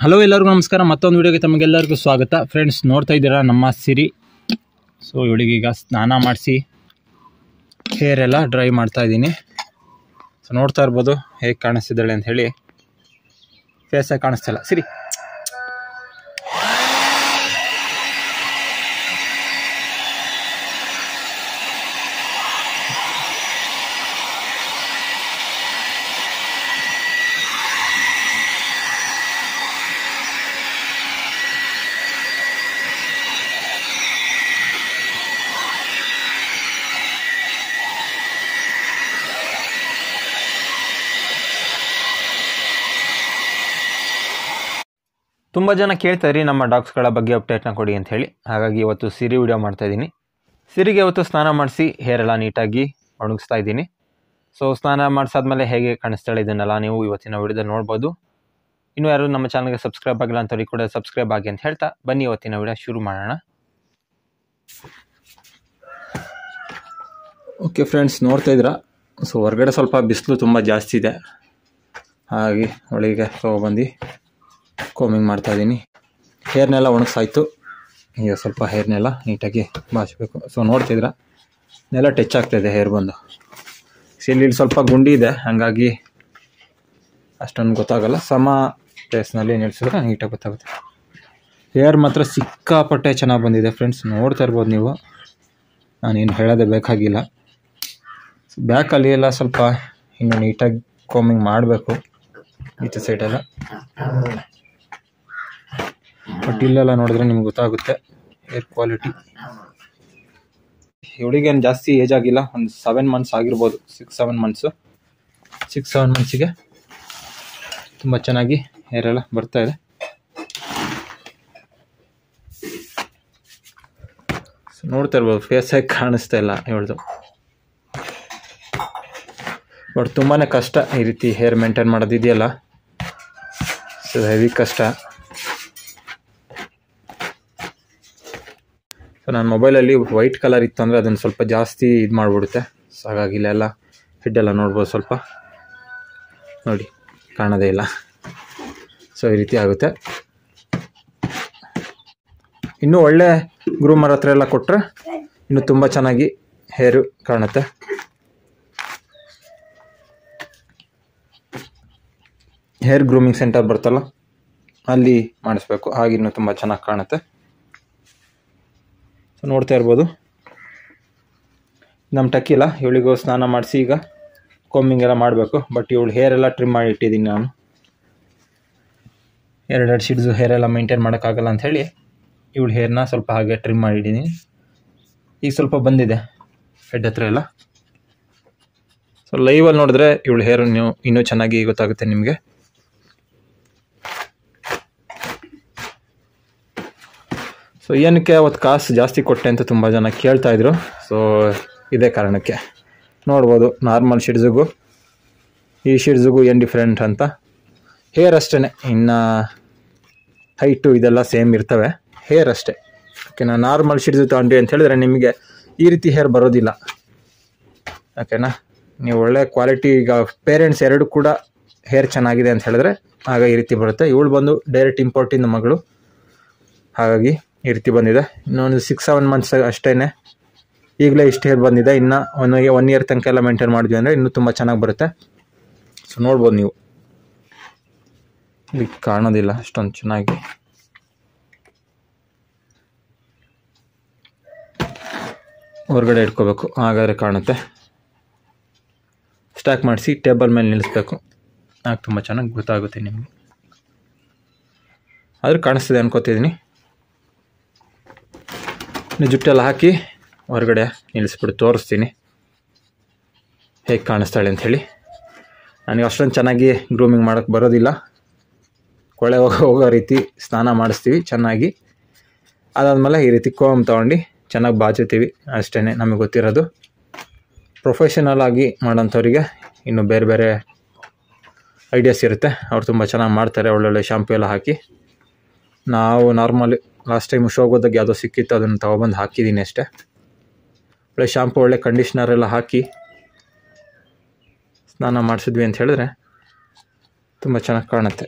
Hello ಎಲ್ಲರಿಗೂ ನಮಸ್ಕಾರ. ಮತ್ತೊಂದು ವಿಡಿಯೋಗೆ ತಮಗೆಲ್ಲರಿಗೂ ಸ್ವಾಗತ. ಫ್ರೆಂಡ್ಸ್, ನೋಡ್ತಾ ಇದ್ದೀರಾ ನಮ್ಮ ಸಿರಿ. ಸೊ ಇವಳಿಗೆ ಈಗ ಸ್ನಾನ ಮಾಡಿಸಿ ಹೇರ್ ಎಲ್ಲ ಡ್ರೈ ಮಾಡ್ತಾ ಇದ್ದೀನಿ. ಸೊ ನೋಡ್ತಾ ಇರ್ಬೋದು ಹೇಗೆ ಕಾಣಿಸ್ತಿದ್ದಾಳೆ ಅಂತ ಹೇಳಿ. ಫೇಸಾಗಿ ಕಾಣಿಸ್ತಿಲ್ಲ ಸಿರಿ. ತುಂಬ ಜನ ಕೇಳ್ತಾಯಿರಿ ನಮ್ಮ ಡಾಗ್ಸ್ಗಳ ಬಗ್ಗೆ ಅಪ್ಡೇಟ್ನ ಕೊಡಿ ಅಂತ ಹೇಳಿ. ಹಾಗಾಗಿ ಇವತ್ತು ಸಿರಿ ವಿಡಿಯೋ ಮಾಡ್ತಾಯಿದ್ದೀನಿ. ಸಿರಿಗೆ ಇವತ್ತು ಸ್ನಾನ ಮಾಡಿಸಿ ಹೇರೆಲ್ಲ ನೀಟಾಗಿ ಒಣಗಿಸ್ತಾ ಇದ್ದೀನಿ. ಸೊ ಸ್ನಾನ ಮಾಡಿಸಾದ್ಮೇಲೆ ಹೇಗೆ ಕಾಣಿಸ್ತಾಳೆ ಇದನ್ನೆಲ್ಲ ನೀವು ಇವತ್ತಿನ ವಿಡಿಯೋದಲ್ಲಿ ನೋಡ್ಬೋದು. ಇನ್ನೂ ಯಾರು ನಮ್ಮ ಚಾನಲ್ಗೆ ಸಬ್ಸ್ಕ್ರೈಬ್ ಆಗಿಲ್ಲ ಅಂತವ್ರಿಗೆ ಕೂಡ ಸಬ್ಸ್ಕ್ರೈಬ್ ಆಗಿ ಅಂತ ಹೇಳ್ತಾ ಬನ್ನಿ ಇವತ್ತಿನ ವಿಡಿಯೋ ಶುರು ಮಾಡೋಣ. ಓಕೆ ಫ್ರೆಂಡ್ಸ್, ನೋಡ್ತಾ ಇದ್ದೀರಾ. ಸೊ ಹೊರಗಡೆ ಸ್ವಲ್ಪ ಬಿಸಿಲು ತುಂಬ ಜಾಸ್ತಿ ಇದೆ. ಹಾಗೆ ಒಳಗೆ ತೊಗೊಬಂದು ಕೋಮಿಂಗ್ ಮಾಡ್ತಾಯಿದ್ದೀನಿ. ಹೇರ್ನೆಲ್ಲ ಒಣಗಿಸಾಯ್ತು. ಈಗ ಸ್ವಲ್ಪ ಹೇರ್ನೆಲ್ಲ ನೀಟಾಗಿ ಬಾಚಬೇಕು. ಸೊ ನೋಡ್ತಿದ್ರ ನೆಲ ಟಚ್ ಆಗ್ತಾಯಿದೆ ಹೇರ್ ಬಂದು. ಇಲ್ಲಿ ಸ್ವಲ್ಪ ಗುಂಡಿ ಇದೆ, ಹಾಗಾಗಿ ಅಷ್ಟೊಂದು ಗೊತ್ತಾಗಲ್ಲ. ಸಮ ಪ್ಲೇಸ್ನಲ್ಲಿ ನಿಲ್ಲಿಸಿದ್ರೆ ನೀಟಾಗಿ ಗೊತ್ತಾಗುತ್ತೆ. ಹೇರ್ ಮಾತ್ರ ಸಿಕ್ಕಾಪಟ್ಟೆ ಚೆನ್ನಾಗಿ ಬಂದಿದೆ ಫ್ರೆಂಡ್ಸ್, ನೋಡ್ತಾ ಇರ್ಬೋದು ನೀವು. ನಾನೇನು ಹೇಳೋದೇ ಬೇಕಾಗಿಲ್ಲ. ಬ್ಯಾಕಲ್ಲಿ ಎಲ್ಲ ಸ್ವಲ್ಪ ಇನ್ನು ನೀಟಾಗಿ ಕೋಮಿಂಗ್ ಮಾಡಬೇಕು ಈಚೆ ಸೈಡೆಲ್ಲ. ಬಟ್ ಇಲ್ಲೆಲ್ಲ ನೋಡಿದ್ರೆ ನಿಮ್ಗೆ ಗೊತ್ತಾಗುತ್ತೆ ಹೇರ್ ಕ್ವಾಲಿಟಿ. ಇವಳಿಗೇನು ಜಾಸ್ತಿ ಏಜ್ ಆಗಿಲ್ಲ, ಒಂದು 7 ಮಂತ್ಸ್ ಆಗಿರ್ಬೋದು. 6-7 ಮಂತ್ಸಿಗೆ ತುಂಬ ಚೆನ್ನಾಗಿ ಹೇರೆಲ್ಲ ಬರ್ತಾ ಇದೆ. ನೋಡ್ತಾ ಇರ್ಬೋದು ಫೇಸಾಗಿ ಕಾಣಿಸ್ತಾ ಇಲ್ಲ ಇವಳ್ದು. ಬಟ್ ತುಂಬಾ ಕಷ್ಟ ಈ ರೀತಿ ಹೇರ್ ಮೇಂಟೈನ್ ಮಾಡೋದಿದೆಯಲ್ಲ. ಸೊ ಹೆವಿ ಕಷ್ಟ. ಸೊ ನನ್ನ ಮೊಬೈಲಲ್ಲಿ ವೈಟ್ ಕಲರ್ ಇತ್ತು ಅಂದರೆ ಅದನ್ನು ಸ್ವಲ್ಪ ಜಾಸ್ತಿ ಇದು ಮಾಡಿಬಿಡುತ್ತೆ. ಸೊ ಹಾಗಾಗಿ ಇಲ್ಲೆಲ್ಲ ಹೆಡ್ಡೆಲ್ಲ ನೋಡ್ಬೋದು, ಸ್ವಲ್ಪ ನೋಡಿ ಕಾಣೋದೇ ಇಲ್ಲ. ಸೊ ಈ ರೀತಿ ಆಗುತ್ತೆ. ಇನ್ನೂ ಒಳ್ಳೆ ಗ್ರೂಮರ್ ಹತ್ರ ಎಲ್ಲ ಕೊಟ್ಟರೆ ಇನ್ನೂ ತುಂಬ ಚೆನ್ನಾಗಿ ಹೇರು ಕಾಣುತ್ತೆ. ಹೇರ್ ಗ್ರೂಮಿಂಗ್ ಸೆಂಟರ್ ಬರ್ತಲ್ಲ, ಅಲ್ಲಿ ಮಾಡಿಸ್ಬೇಕು. ಹಾಗೆ ಇನ್ನೂ ತುಂಬ ಚೆನ್ನಾಗಿ ಕಾಣುತ್ತೆ. ಸೊ ನೋಡ್ತಾ ಇರ್ಬೋದು ನಮ್ಮ ಟಕ್ಕಿಲ್ಲ. ಇವಳಿಗೂ ಸ್ನಾನ ಮಾಡಿಸಿ ಈಗ ಕೋಮಿಂಗ್ ಎಲ್ಲ ಮಾಡಬೇಕು. ಬಟ್ ಇವಳು ಹೇರ್ ಎಲ್ಲ ಟ್ರಿಮ್ ಮಾಡಿ ಇಟ್ಟಿದ್ದೀನಿ ನಾನು. 2 ಶೀಡ್ಸು ಹೇರ್ ಎಲ್ಲ ಮೇಂಟೈನ್ ಮಾಡೋಕ್ಕಾಗಲ್ಲ ಅಂಥೇಳಿ ಇವಳು ಹೇರ್ನ ಸ್ವಲ್ಪ ಹಾಗೆ ಟ್ರಿಮ್ ಮಾಡಿಟ್ಟಿದ್ದೀನಿ. ಈಗ ಸ್ವಲ್ಪ ಬಂದಿದೆ ಹೆಡ್ ಹತ್ರ ಎಲ್ಲ. ಸೊ ಲೈವಲ್ಲಿ ನೋಡಿದ್ರೆ ಇವಳು ಹೇರ್ ಇನ್ನೂ ಚೆನ್ನಾಗಿ ಗೊತ್ತಾಗುತ್ತೆ ನಿಮಗೆ. ಸೊ ಏನಕ್ಕೆ ಅವತ್ತು ಕಾಸು ಜಾಸ್ತಿ ಕೊಟ್ಟೆ ಅಂತ ತುಂಬ ಜನ ಕೇಳ್ತಾಯಿದ್ರು. ಸೊ ಇದೇ ಕಾರಣಕ್ಕೆ. ನೋಡ್ಬೋದು ನಾರ್ಮಲ್ ಶೀಡ್ಸಿಗೂ ಈ ಶೀಡ್ಸಿಗೂ ಏನು ಡಿಫ್ರೆಂಟ್ ಅಂತ. ಹೇರ್ ಅಷ್ಟೇ, ಇನ್ನು ಹೈಟು ಇದೆಲ್ಲ ಸೇಮ್ ಇರ್ತವೆ, ಹೇರ್ ಅಷ್ಟೇ. ಓಕೆನಾ. ನಾರ್ಮಲ್ ಶೀಡ್ಸು ತಗೊಂಡ್ರಿ ಅಂತ ಹೇಳಿದ್ರೆ ನಿಮಗೆ ಈ ರೀತಿ ಹೇರ್ ಬರೋದಿಲ್ಲ. ಓಕೆನಾ. ನೀವು ಒಳ್ಳೆ ಕ್ವಾಲಿಟಿ, ಈಗ ಪೇರೆಂಟ್ಸ್ ಎರಡು ಕೂಡ ಹೇರ್ ಚೆನ್ನಾಗಿದೆ ಅಂತ ಹೇಳಿದ್ರೆ ಆಗ ಈ ರೀತಿ ಬರುತ್ತೆ. ಇವಳು ಬಂದು ಡೈರೆಕ್ಟ್ ಇಂಪೋರ್ಟಿಂದ ಮಗಳು, ಹಾಗಾಗಿ ಈ ರೀತಿ ಬಂದಿದೆ. ಇನ್ನೊಂದು 6-7 ಮಂತ್ಸ್ ಅಷ್ಟೇ, ಈಗಲೇ ಇಷ್ಟು ಹೇರ್ ಬಂದಿದೆ. ಇನ್ನು 1 ಇಯರ್ ತನಕ ಎಲ್ಲ ಮೇಂಟೈನ್ ಮಾಡಿದ್ವಿ ಅಂದರೆ ಇನ್ನೂ ತುಂಬ ಚೆನ್ನಾಗಿ ಬರುತ್ತೆ. ಸೊ ನೋಡ್ಬೋದು ನೀವು, ಈಗ ಕಾಣೋದಿಲ್ಲ ಅಷ್ಟೊಂದು ಚೆನ್ನಾಗಿ. ಹೊರಗಡೆ ಇಟ್ಕೋಬೇಕು, ಹಾಗಾದರೆ ಕಾಣುತ್ತೆ. ಸ್ಟ್ಯಾಕ್ ಮಾಡಿಸಿ ಟೇಬಲ್ ಮೇಲೆ ನಿಲ್ಲಿಸ್ಬೇಕು, ಆಗ ತುಂಬ ಚೆನ್ನಾಗಿ ಗೊತ್ತಾಗುತ್ತೆ ನಿಮಗೆ. ಆದರೂ ಕಾಣಿಸ್ತಿದೆ ಅನ್ಕೋತಿದ್ದೀನಿ. ಜುಟ್ಟೆಲ್ಲ ಹಾಕಿ ಹೊರಗಡೆ ನಿಲ್ಲಿಸ್ಬಿಟ್ಟು ತೋರಿಸ್ತೀನಿ ಹೇಗೆ ಕಾಣಿಸ್ತಾಳೆ ಅಂಥೇಳಿ. ನನಗೆ ಅಷ್ಟೊಂದು ಚೆನ್ನಾಗಿ ಗ್ರೂಮಿಂಗ್ ಮಾಡೋಕ್ಕೆ ಬರೋದಿಲ್ಲ. ಕೊಳೆ ಹೋಗೋ ರೀತಿ ಸ್ನಾನ ಮಾಡಿಸ್ತೀವಿ ಚೆನ್ನಾಗಿ. ಅದಾದಮೇಲೆ ಈ ರೀತಿ ಕೋಮ್ ತೊಗೊಂಡು ಚೆನ್ನಾಗಿ ಬಾಚುತ್ತೀವಿ, ಅಷ್ಟೇ ನಮಗೆ ಗೊತ್ತಿರೋದು. ಪ್ರೊಫೆಷನಲ್ ಆಗಿ ಮಾಡೋಂಥವ್ರಿಗೆ ಇನ್ನು ಬೇರೆ ಬೇರೆ ಐಡಿಯಾಸ್ ಇರುತ್ತೆ. ಅವ್ರು ತುಂಬ ಚೆನ್ನಾಗಿ ಮಾಡ್ತಾರೆ, ಒಳ್ಳೊಳ್ಳೆ ಶಾಂಪು ಎಲ್ಲ ಹಾಕಿ. ನಾವು ನಾರ್ಮಲ್ ಲಾಸ್ಟ್ ಟೈಮ್ ಶೋಗೋದಾಗ ಯಾವುದೋ ಸಿಕ್ಕಿತ್ತು, ಅದನ್ನು ತೊಗೊಬಂದು ಹಾಕಿದ್ದೀನಿ ಅಷ್ಟೇ. ಒಳ್ಳೆ ಶಾಂಪು, ಒಳ್ಳೆ ಕಂಡೀಷ್ನರ್ ಎಲ್ಲ ಹಾಕಿ ಸ್ನಾನ ಮಾಡಿಸಿದ್ವಿ ಅಂತ ಹೇಳಿದ್ರೆ ತುಂಬ ಚೆನ್ನಾಗಿ ಕಾಣುತ್ತೆ.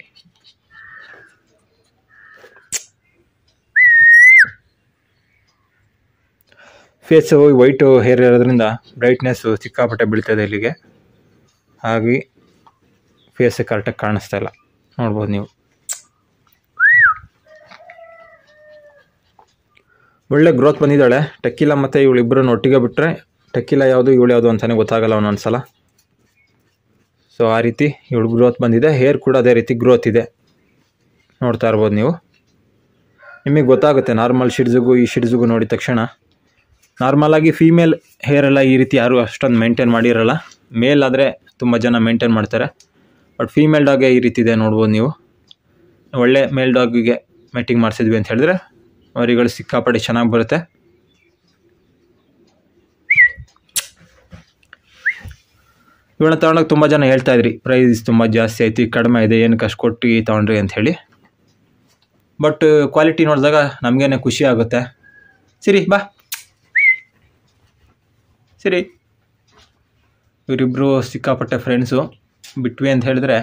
ಫೇಸು ವೈಟು ಹೇರ್ ಇರೋದ್ರಿಂದ ಬ್ರೈಟ್ನೆಸ್ಸು ಸಿಕ್ಕಾಪಟ್ಟೆ ಬೀಳ್ತದೆ ಇಲ್ಲಿಗೆ, ಹಾಗೆ ಫೇಸ್ ಕರೆಕ್ಟಾಗಿ ಕಾಣಿಸ್ತಾ ಇಲ್ಲ, ನೋಡ್ಬೋದು ನೀವು. ಒಳ್ಳೆ ಗ್ರೋತ್ ಬಂದಿದ್ದಾಳೆ. ಟೆಕ್ಕಿಲ್ಲ ಮತ್ತು ಇವಳಿಬ್ಬರನ್ನು ಒಟ್ಟಿಗೆ ಬಿಟ್ಟರೆ ಟೆಕ್ಕಿಲ್ಲ ಯಾವುದು ಇವಳು ಯಾವುದು ಅಂತಲೇ ಗೊತ್ತಾಗಲ್ಲ ಒಂದೊಂದು ಸಲ. ಸೊ ಆ ರೀತಿ ಇವಳು ಗ್ರೋತ್ ಬಂದಿದೆ. ಹೇರ್ ಕೂಡ ಅದೇ ರೀತಿ ಗ್ರೋತ್ ಇದೆ, ನೋಡ್ತಾ ಇರ್ಬೋದು ನೀವು. ನಿಮಗೆ ಗೊತ್ತಾಗುತ್ತೆ ನಾರ್ಮಲ್ ಶಿಡ್ಸಿಗೂ ಈ ಶಿಡ್ಸಿಗೂ ನೋಡಿದ ತಕ್ಷಣ. ನಾರ್ಮಲಾಗಿ ಫೀಮೇಲ್ ಹೇರೆಲ್ಲ ಈ ರೀತಿ ಯಾರೂ ಅಷ್ಟೊಂದು ಮೇಂಟೈನ್ ಮಾಡಿರಲ್ಲ. ಮೇಲ್ ಆದರೆ ತುಂಬ ಜನ ಮೇಂಟೈನ್ ಮಾಡ್ತಾರೆ, ಬಟ್ ಫೀಮೇಲ್ ಡಾಗೆ ಈ ರೀತಿ ಇದೆ, ನೋಡ್ಬೋದು ನೀವು. ಒಳ್ಳೆ ಮೇಲ್ ಡಾಗಿಗೆ ಮೆಟ್ಟಿಂಗ್ ಮಾಡಿಸಿದ್ವಿ ಅಂತ ಹೇಳಿದ್ರೆ ಮರಿಗಳು ಸಿಕ್ಕಾಪಟ್ಟೆ ಚೆನ್ನಾಗಿ ಬರುತ್ತೆ. ಇವಳನ್ನ ತೊಗೊಂಡಾಗ ತುಂಬ ಜನ ಹೇಳ್ತಾಯಿದ್ರಿ ಪ್ರೈಸ್ ತುಂಬ ಜಾಸ್ತಿ ಆಯ್ತು, ಕಡಿಮೆ ಇದೆ, ಏನಕ್ಕೆ ಅಷ್ಟು ಕೊಟ್ಟು ತೊಗೊಂಡ್ರಿ ಅಂಥೇಳಿ. ಬಟ್ ಕ್ವಾಲಿಟಿ ನೋಡಿದಾಗ ನಮಗೇನೆ ಖುಷಿ ಆಗುತ್ತೆ. ಸರಿ ಬಾ ಸರಿ. ಇವರಿಬ್ಬರು ಸಿಕ್ಕಾಪಟ್ಟೆ ಫ್ರೆಂಡ್ಸು. ಬಿಟ್ವಿ ಅಂತ ಹೇಳಿದ್ರೆ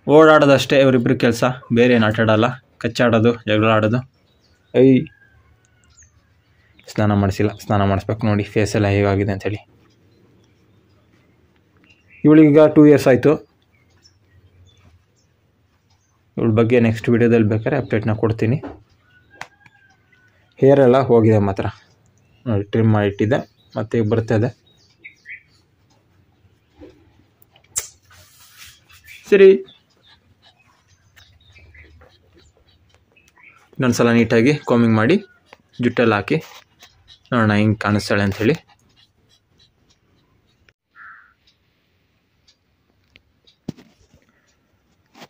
ಓಡಾಡೋದಷ್ಟೇ ಇವರಿಬ್ಬರು ಕೆಲಸ, ಬೇರೆ ಏನು ಆಟಾಡಲ್ಲ. ಕಚ್ಚಾಡೋದು, ಜಗಳ ಆಡೋದು. ಸ್ನಾನ ಮಾಡಿಸಿಲ್ಲ, ಸ್ನಾನ ಮಾಡಿಸ್ಬೇಕು ನೋಡಿ ಫೇಸೆಲ್ಲ ಹೇಗಾಗಿದೆ ಅಂಥೇಳಿ. ಇವಳಿಗ 2 years ಆಯಿತು. ಇವಳ ಬಗ್ಗೆ ನೆಕ್ಸ್ಟ್ ವೀಡಿಯೋದಲ್ಲಿ ಬೇಕಾದ್ರೆ ಅಪ್ಡೇಟ್ನ ಕೊಡ್ತೀನಿ. ಹೇರೆಲ್ಲ ಹೋಗಿದೆ ಮಾತ್ರ ನೋಡಿ, ಟ್ರಿಮ್ ಮಾಡಿಟ್ಟಿದ್ದೆ, ಮತ್ತೆ ಈಗ ಬರ್ತದೆ. ಸರಿ, ಇನ್ನೊಂದ್ಸಲ ನೀಟಾಗಿ ಕೋಮಿಂಗ್ ಮಾಡಿ ಜುಟ್ಟಲ್ಲಿ ಹಾಕಿ ನೋಡೋಣ ಹಿಂಗೆ ಕಾಣಿಸ್ತಾಳೆ ಅಂಥೇಳಿ.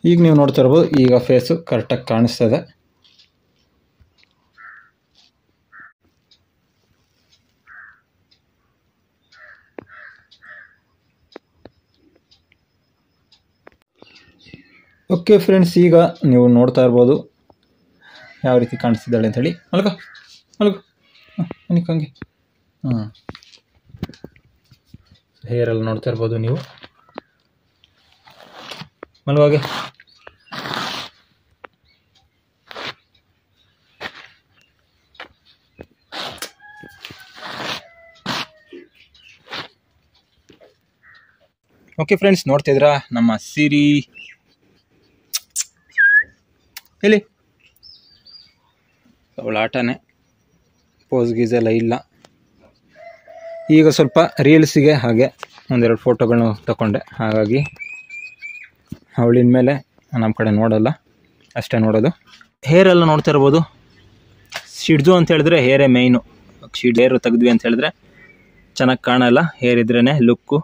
ಈಗ ನೀವು ನೋಡ್ತಾ ಇರ್ಬೋದು, ಈಗ ಫೇಸು ಕರೆಕ್ಟಾಗಿ ಕಾಣಿಸ್ತದೆ. ಓಕೆ ಫ್ರೆಂಡ್ಸ್, ಈಗ ನೀವು ನೋಡ್ತಾ ಇರ್ಬೋದು ಯಾವ ರೀತಿ ಕಾಣಿಸ್ತಿದ್ದಾಳೆ ಅಂಥೇಳಿ. ಮಲ್ಗೋ ಹಂಗೆ. ಹೇರೆಲ್ಲ ನೋಡ್ತಾ ಇರ್ಬೋದು ನೀವು. ಮಲ್ವಾಗೆ. ಓಕೆ ಫ್ರೆಂಡ್ಸ್, ನೋಡ್ತಿದ್ರಾ ನಮ್ಮ ಸಿರಿ ಇಲ್ಲಿ ಅವಳ ಆಟನೇ. ಪೋಸ್ ಗೀಸೆಲ್ಲ ಇಲ್ಲ. ಈಗ ಸ್ವಲ್ಪ ರೀಲ್ಸಿಗೆ ಹಾಗೆ ಒಂದೆರಡು ಫೋಟೋಗಳನ್ನ ತಗೊಂಡೆ, ಹಾಗಾಗಿ ಅವಳಿನ ಮೇಲೆ ನಮ್ಮ ಕಡೆ ನೋಡಲ್ಲ, ಅಷ್ಟೇ ನೋಡೋದು. ಹೇರೆಲ್ಲ ನೋಡ್ತಾ ಇರ್ಬೋದು. ಶಿಡ್ಜು ಅಂತ ಹೇಳಿದ್ರೆ ಹೇರೇ ಮೇಯ್ನು. ಹೇರು ತೆಗೆದ್ವಿ ಅಂತ ಹೇಳಿದ್ರೆ ಚೆನ್ನಾಗಿ ಕಾಣಲ್ಲ, ಹೇರ್ ಇದ್ರೇ ಲುಕ್ಕು.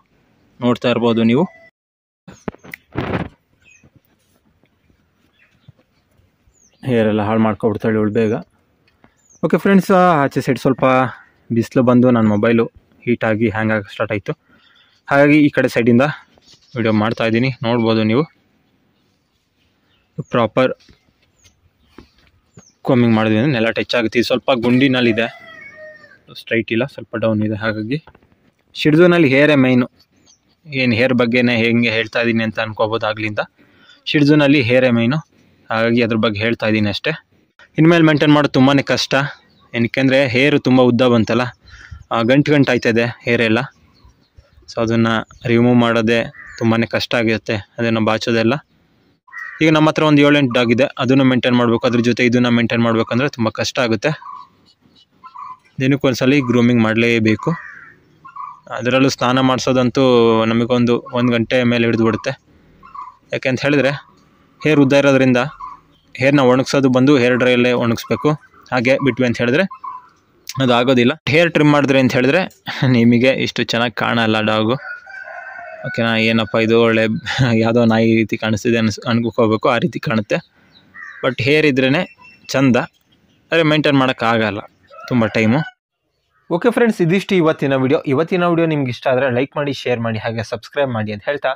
ನೋಡ್ತಾ ಇರ್ಬೋದು ನೀವು. ಹೇರೆಲ್ಲ ಹಾಳು ಮಾಡ್ಕೊಬಿಡ್ತಾಳೆ ಇವಳು ಬೇಗ. ಓಕೆ ಫ್ರೆಂಡ್ಸ್, ಆಚೆ ಸೈಡ್ ಸ್ವಲ್ಪ ಬಿಸಿಲು ಬಂದು ನನ್ನ ಮೊಬೈಲು ಹೀಟಾಗಿ ಹ್ಯಾಂಗ್ ಆಗಿ ಸ್ಟಾರ್ಟ್ ಆಯಿತು. ಹಾಗಾಗಿ ಈ ಕಡೆ ಸೈಡಿಂದ ವಿಡಿಯೋ ಮಾಡ್ತಾಯಿದ್ದೀನಿ, ನೋಡ್ಬೋದು ನೀವು. ಪ್ರಾಪರ್ ಕೋಮಿಂಗ್ ಮಾಡಿದ್ವಿ ಅಂದರೆ ನೆಲ ಟಚ್ ಆಗುತ್ತೆ. ಸ್ವಲ್ಪ ಗುಂಡಿನಲ್ಲಿದೆ, ಸ್ಟ್ರೈಟ್ ಇಲ್ಲ, ಸ್ವಲ್ಪ ಡೌನ್ ಇದೆ. ಹಾಗಾಗಿ ಶಿಡ್ಜುನಲ್ಲಿ ಹೇರೇ ಮೈನು. ಏನು ಹೇರ್ ಬಗ್ಗೆನೇ ಹೆಂಗೆ ಹೇಳ್ತಾ ಇದ್ದೀನಿ ಅಂತ ಅನ್ಕೋಬೋದು ಆಗ್ಲಿಂದ. ಶಿಡ್ಜುನಲ್ಲಿ ಹೇರೇ ಮೈನು, ಹಾಗಾಗಿ ಅದ್ರ ಬಗ್ಗೆ ಹೇಳ್ತಾ ಇದ್ದೀನಿ ಅಷ್ಟೇ. ಇನ್ಮೇಲೆ ಮೇಂಟೈನ್ ಮಾಡೋದು ತುಂಬಾ ಕಷ್ಟ. ಏನಕ್ಕೆಂದರೆ ಹೇರು ತುಂಬ ಉದ್ದ ಬಂತಲ್ಲ, ಗಂಟು ಆಯ್ತದೆ ಹೇರೆಲ್ಲ. ಸೊ ಅದನ್ನು ರಿಮೂವ್ ಮಾಡೋದೇ ತುಂಬಾ ಕಷ್ಟ ಆಗಿರುತ್ತೆ, ಅದನ್ನು ಬಾಚೋದೆಲ್ಲ. ಈಗ ನಮ್ಮ ಹತ್ರ ಒಂದು 7-8 ಡಾಗ್ ಇದೆ, ಅದನ್ನು ಮೇಂಟೈನ್ ಮಾಡಬೇಕು. ಅದ್ರ ಜೊತೆ ಇದನ್ನು ಮೇಂಟೈನ್ ಮಾಡಬೇಕಂದ್ರೆ ತುಂಬ ಕಷ್ಟ ಆಗುತ್ತೆ. ದಿನಕ್ಕೊಂದ್ಸಲಿ ಗ್ರೂಮಿಂಗ್ ಮಾಡಲೇಬೇಕು. ಅದರಲ್ಲೂ ಸ್ನಾನ ಮಾಡಿಸೋದಂತೂ ನಮಗೊಂದು 1 ಗಂಟೆ ಮೇಲೆ ಹಿಡಿದುಬಿಡುತ್ತೆ. ಯಾಕೆಂತ ಹೇಳಿದ್ರೆ ಹೇರ್ ಉದ್ದ ಇರೋದ್ರಿಂದ ಹೇರ್ನ ಒಣಗಿಸೋದು ಬಂದು ಹೇರ್ ಡ್ರೈಯಲ್ಲೇ ಒಣಗಿಸ್ಬೇಕು. ಹಾಗೆ ಬಿಟ್ವಿ ಅಂತ ಹೇಳಿದ್ರೆ ಅದು ಆಗೋದಿಲ್ಲ. ಹೇರ್ ಟ್ರಿಮ್ ಮಾಡಿದ್ರೆ ಅಂತ ಹೇಳಿದ್ರೆ ನಿಮಗೆ ಇಷ್ಟು ಚೆನ್ನಾಗಿ ಕಾಣಲ್ಲ ಡಾಗು. ಓಕೆನಾ? ಏನಪ್ಪ ಇದು ಒಳ್ಳೆ ಯಾವುದೋ ನಾಯಿ ರೀತಿ ಕಾಣಿಸ್ತಿದೆ ಅನ್ಕೋಬೇಕು, ಆ ರೀತಿ ಕಾಣುತ್ತೆ. ಬಟ್ ಹೇರ್ ಇದ್ರೇ ಚಂದ, ಆದರೆ ಮೇಂಟೈನ್ ಮಾಡೋಕ್ಕಾಗಲ್ಲ ತುಂಬ ಟೈಮು. ಓಕೆ ಫ್ರೆಂಡ್ಸ್, ಇದಿಷ್ಟು ಇವತ್ತಿನ ವಿಡಿಯೋ ನಿಮ್ಗೆ ಇಷ್ಟ ಆದರೆ ಲೈಕ್ ಮಾಡಿ, ಶೇರ್ ಮಾಡಿ, ಹಾಗೆ ಸಬ್ಸ್ಕ್ರೈಬ್ ಮಾಡಿ ಅಂತ ಹೇಳ್ತಾ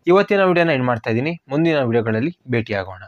ಇವತ್ತಿನ ವಿಡಿಯೋನ ಎಂಡ್ ಮಾಡ್ತಾ ಇದ್ದೀನಿ. ಮುಂದಿನ ವಿಡಿಯೋಗಳಲ್ಲಿ ಭೇಟಿಯಾಗೋಣ.